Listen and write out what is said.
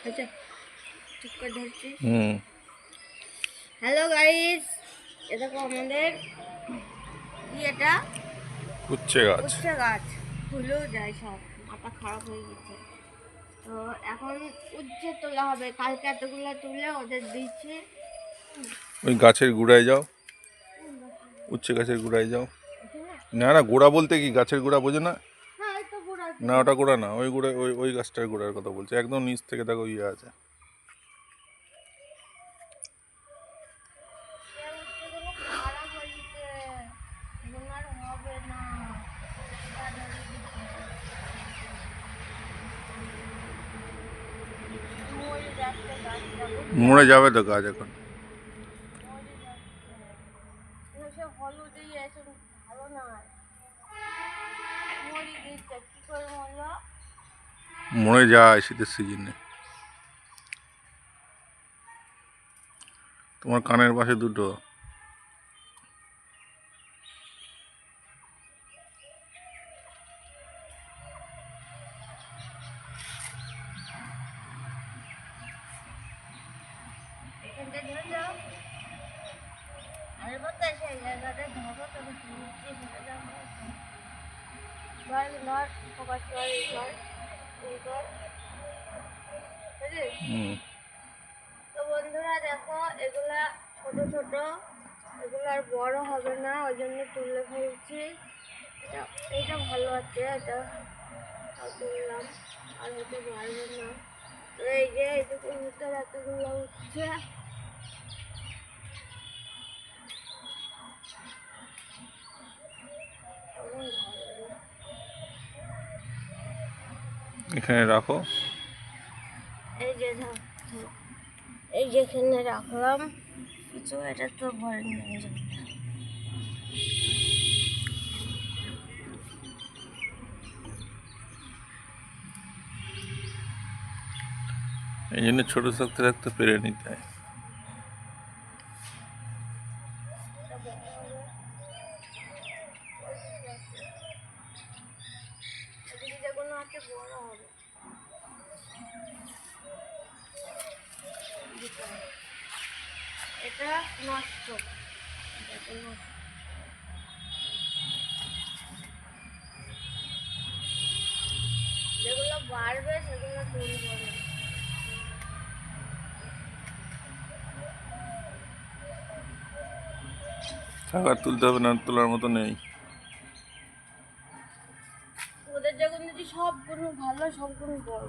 আচ্ছা ঠিক করে ধরছি। হ্যালো গাইস, এটা তো আমাদের কি এটা উচ্ছে গাছ। উচ্ছে গাছ ফুলেও যায়, সব মাথা খারাপ হয়ে গেছে। তো এখন উচ্ছে তোলা হবে, কালকে এতগুলো তুলে ওদের দিচ্ছি। ওই গাছের গোড়ায় যাও, উচ্ছে গাছের গোড়ায় যাও। না না, গোড়া বলতে কি গাছের গোড়া বোঝে না? হ্যাঁ এই তো গোড়া। না ওটা গোড়া না, ওই গোড়ায় ওই গাছটার গোড়ার কথা বলছে, একদম নিচ থেকে দেখো ইয়ে আছে। উচ্ছেগুলো খারাপ হয়ে গেছে, এগুলো আর হবে না। মরে যাচ্ছে গাছটা, মরে যাবে তো গাছ এখন। মরে যাচ্ছে, সে হলুদই এসে ভালো না, মরে গেছে। কি করে মরলো? মরে যায় শীতের সিজনে। তোমার কানের পাশে দুটো। এখানটা ধরে যাও, আরে বাবা সেই জায়গাটা ধরো, তবে নিচে ধরে যাও। ধর ধর, ফোকাস কর, এই কর, এই কর, বুঝলি? তো বন্ধুরা দেখো, এগুলা ছোট ছোট, এগুলো আর বড় হবে না, ওই জন্য তুলে ফেলছি। এটা ভালো আছে, এটা তুললাম, আর হতে পারবে না। তো এই যে এইটুকুর ভিতরে এতগুলো উঠছে। এখানে রাখো। এই যে এই যেখানে রাখলাম কিছু, এটা তো ভরে নিয়ে যাবে। এই জন্য ছোট থাকতে থাকতে পেরে নিতে হয়। যেগুলো আছে বড় হবে, এটা নষ্ট, যেগুলো বাড়বে সেগুলো তুলবো না। টাকা তুলতে হবে না, তোলার মতো নেই। ওদের যেগুলো সবগুলো ভালো, সবগুলো বড়।